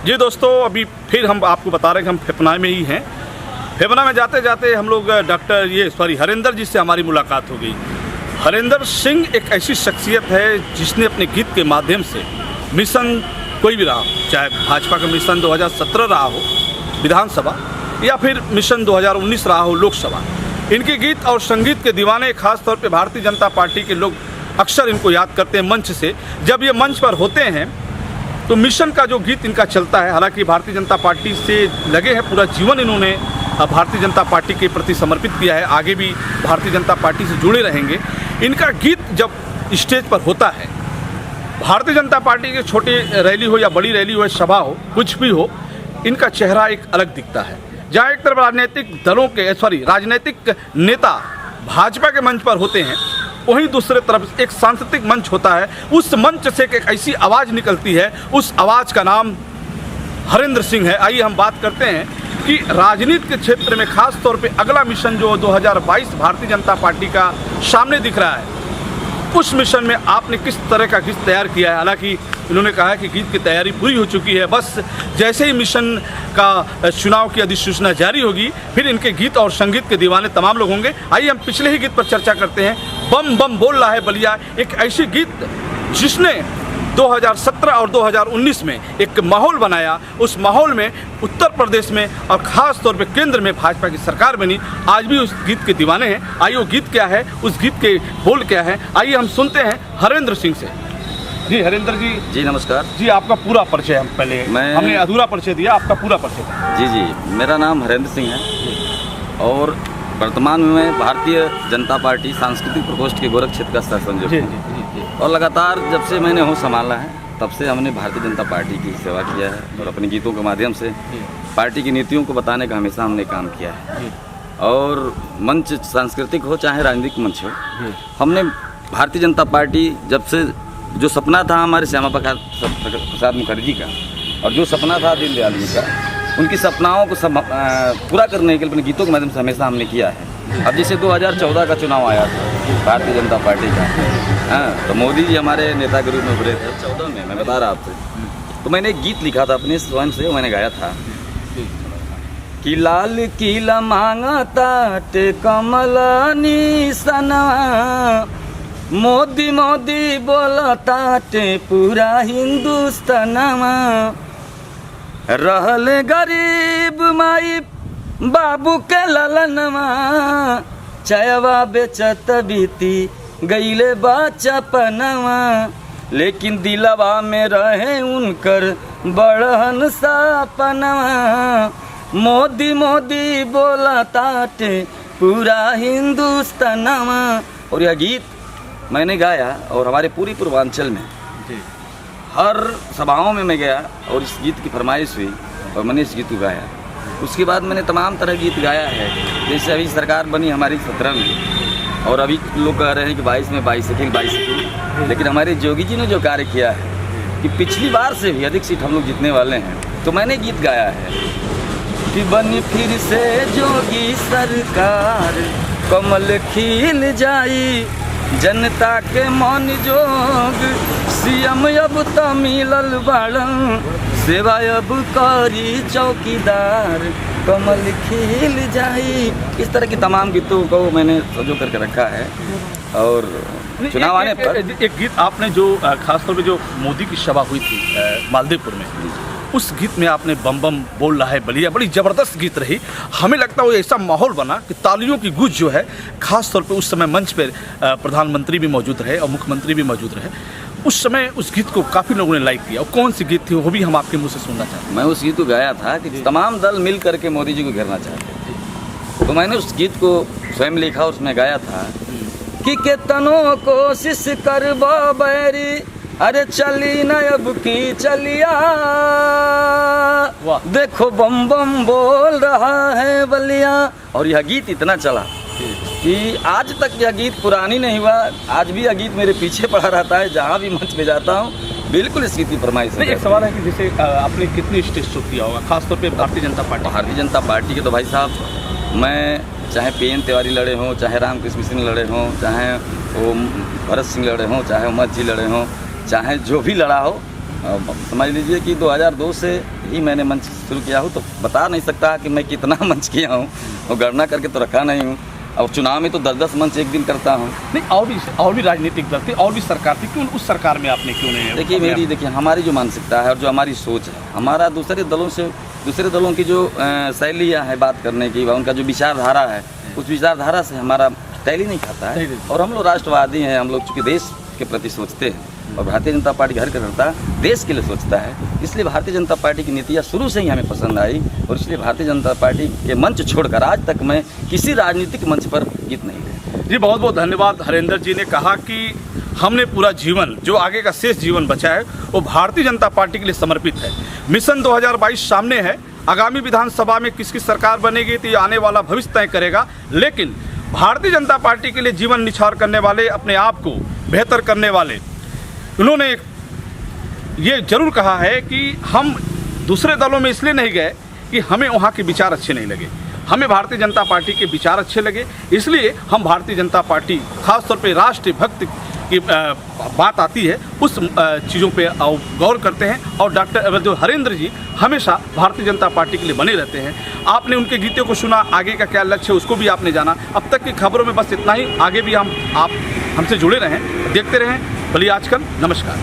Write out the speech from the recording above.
जी दोस्तों, अभी फिर हम आपको बता रहे हैं कि हम फेफना में ही हैं। फेफना में जाते जाते हम लोग हरिंदर जी से हमारी मुलाकात हो गई। हरिंदर सिंह एक ऐसी शख्सियत है जिसने अपने गीत के माध्यम से मिशन कोई भी रहा, चाहे भाजपा का मिशन 2017 रहा हो विधानसभा या फिर मिशन 2019 रहा हो लोकसभा, इनके गीत और संगीत के दीवाने खास तौर पे भारतीय जनता पार्टी के लोग अक्सर इनको याद करते हैं मंच से। जब ये मंच पर होते हैं तो मिशन का जो गीत इनका चलता है, हालांकि भारतीय जनता पार्टी से लगे हैं, पूरा जीवन इन्होंने भारतीय जनता पार्टी के प्रति समर्पित किया है, आगे भी भारतीय जनता पार्टी से जुड़े रहेंगे। इनका गीत जब स्टेज पर होता है, भारतीय जनता पार्टी की छोटी रैली हो या बड़ी रैली हो, सभा हो, कुछ भी हो, इनका चेहरा एक अलग दिखता है। जहाँ एक तरफ राजनीतिक नेता भाजपा के मंच पर होते हैं, वहीं दूसरे तरफ एक सांस्कृतिक मंच होता है। उस मंच से एक ऐसी आवाज़ निकलती है, उस आवाज़ का नाम हरिंदर सिंह है। आइए हम बात करते हैं कि राजनीति के क्षेत्र में खास तौर पे अगला मिशन जो 2022 भारतीय जनता पार्टी का सामने दिख रहा है, उस मिशन में आपने किस तरह का गीत तैयार किया है। हालांकि इन्होंने कहा है कि गीत की तैयारी पूरी हो चुकी है, बस जैसे ही मिशन का चुनाव की अधिसूचना जारी होगी फिर इनके गीत और संगीत के दीवाने तमाम लोग होंगे। आइए हम पिछले ही गीत पर चर्चा करते हैं। बम बम बोल रहा है बलिया, एक ऐसी गीत जिसने 2017 और 2019 में एक माहौल बनाया। उस माहौल में उत्तर प्रदेश में और ख़ास तौर पे केंद्र में भाजपा की सरकार बनी। आज भी उस गीत के दीवाने हैं। आइए वो गीत क्या है, उस गीत के बोल क्या है, आइए हम सुनते हैं हरिंदर सिंह से। जी हरिंदर जी नमस्कार जी। आपका पूरा परिचय हम पहले हमने अधूरा परिचय दिया, आपका पूरा परिचय। जी, मेरा नाम हरिंदर सिंह है और वर्तमान में मैं भारतीय जनता पार्टी सांस्कृतिक प्रकोष्ठ के गोरख क्षेत्र का सह संयोजक हूँ। और लगातार जब से मैंने होश संभाला है तब से हमने भारतीय जनता पार्टी की सेवा किया है और अपने गीतों के माध्यम से पार्टी की नीतियों को बताने का हमेशा हमने काम किया है। और मंच सांस्कृतिक हो चाहे राजनीतिक मंच हो, हमने भारतीय जनता पार्टी जब से जो सपना था हमारे श्यामा प्रसाद मुखर्जी का और जो सपना था दीनदयाल जी का, उनकी सपनाओं को पूरा करने के लिए अपने गीतों के माध्यम से हमेशा हमने किया है। अब जैसे 2014 का चुनाव आया था भारतीय जनता पार्टी का, हाँ, तो मोदी जी हमारे नेता के रूप में उभरे थे 14 में, मैं बता रहा आपसे। तो मैंने एक गीत लिखा था अपने स्वयं से, मैंने गाया था कि लाल किला मांगता टे कमलनी सना, मोदी मोदी बोलता टे पूरा हिंदुस्तानमा, रहल गरीब माई बाबू के ललनमा, चायवा बेचत बीती गईले बचपनवा, लेकिन दिलवा में रहे उनकर बड़हन सपनवा, मोदी मोदी बोलता टे पूरा हिंदुस्तानमा। और यह गीत मैंने गाया और हमारे पूरी पूर्वांचल में हर सभाओं में मैं गया और इस गीत की फरमाइश हुई और मैंने इस गीत को गाया। उसके बाद मैंने तमाम तरह गीत गाया है। जैसे अभी सरकार बनी हमारी 17 में और अभी लोग कह रहे हैं कि 22 में बाईसाइकिल, लेकिन हमारे जोगी जी ने जो कार्य किया है कि पिछली बार से भी अधिक सीट हम लोग जीतने वाले हैं। तो मैंने गीत गाया है कि बनी फिर से जोगी सरकार, कमल खिल जाई जनता के मन जोग, सीएम अब त मिलल बाड़न, सेवा अब करी चौकीदार, कमल खिल जाई। इस तरह की तमाम गीतों को मैंने सजो करके रखा है। और चुनाव आने पर एक गीत आपने जो खासतौर पे जो मोदी की सभा हुई थी मालदीपुर में, उस गीत में आपने बम बम बोल रहा है बलिया, बड़ी ज़बरदस्त गीत रही। हमें लगता है वो ऐसा माहौल बना कि तालियों की गूंज जो है, खास तौर पे उस समय मंच पर प्रधानमंत्री भी मौजूद रहे और मुख्यमंत्री भी मौजूद रहे। उस समय उस गीत को काफ़ी लोगों ने लाइक किया। और कौन सी गीत थी वो भी हम आपके मुंह से सुनना चाहते हैं। मैं उस गीत को गाया था कि तमाम दल मिल करके मोदी जी को घेरना चाहते थे। तो मैंने उस गीत को स्वयं लिखा और उसमें गाया था कि केतनो कोशिश कर बैरी, अरे चली न अब की चलिया, देखो बम बम बोल रहा है बलिया। और यह गीत इतना चला कि आज तक यह गीत पुरानी नहीं हुआ, आज भी यह गीत मेरे पीछे पड़ा रहता है। जहाँ भी मंच पे जाता हूँ बिल्कुल इस गीत की फरमाइश है। एक सवाल है कि जैसे आपने कितनी स्टेज शो किया होगा खासतौर पे भारतीय जनता पार्टी के? तो भाई साहब, मैं चाहे PN तिवारी लड़े हों, चाहे रामकृष्ण सिंह लड़े हों, चाहे वो भरत सिंह लड़े हों, चाहे उमत जी लड़े हों, चाहे जो भी लड़ा हो, समझ लीजिए कि 2002 से ही मैंने मंच शुरू किया हूँ, तो बता नहीं सकता कि मैं कितना मंच किया हूँ, और गणना करके तो रखा नहीं हूँ। और चुनाव में तो 10-10 मंच एक दिन करता हूँ। नहीं, और भी राजनीतिक दल थे, और भी सरकार थी, क्यों उस सरकार में आपने क्यों नहीं? देखिए हमारी जो मानसिकता है और जो हमारी सोच है, हमारा दूसरे दलों की जो शैलियाँ है बात करने की, उनका जो विचारधारा है, उस विचारधारा से हमारा टैली नहीं खाता है। और हम लोग राष्ट्रवादी हैं, हम लोग चूँकि देश के प्रति सोचते हैं, और भारतीय जनता पार्टी हर कार्यकर्ता देश के लिए सोचता है, इसलिए भारतीय जनता पार्टी की नीतियाँ शुरू से ही हमें पसंद आई, और इसलिए भारतीय जनता पार्टी के मंच छोड़कर आज तक मैं किसी राजनीतिक मंच पर गीत नहीं गया। जी बहुत बहुत धन्यवाद। हरेंद्र जी ने कहा कि हमने पूरा जीवन, जो आगे का शेष जीवन बचा है, वो भारतीय जनता पार्टी के लिए समर्पित है। मिशन 2022 सामने है, आगामी विधानसभा में किसकी सरकार बनेगी तो ये आने वाला भविष्य तय करेगा, लेकिन भारतीय जनता पार्टी के लिए जीवन निछावर करने वाले, अपने आप को बेहतर करने वाले, उन्होंने ये जरूर कहा है कि हम दूसरे दलों में इसलिए नहीं गए कि हमें वहाँ के विचार अच्छे नहीं लगे, हमें भारतीय जनता पार्टी के विचार अच्छे लगे, इसलिए हम भारतीय जनता पार्टी, खासतौर पे राष्ट्रीय भक्ति की बात आती है, उस चीज़ों पे गौर करते हैं। और डॉक्टर जो हरेंद्र जी हमेशा भारतीय जनता पार्टी के लिए बने रहते हैं। आपने उनके गीतों को सुना, आगे का क्या लक्ष्य है उसको भी आपने जाना। अब तक की खबरों में बस इतना ही, आगे भी आप हमसे जुड़े रहें, देखते रहें बलिया आजकल। नमस्कार।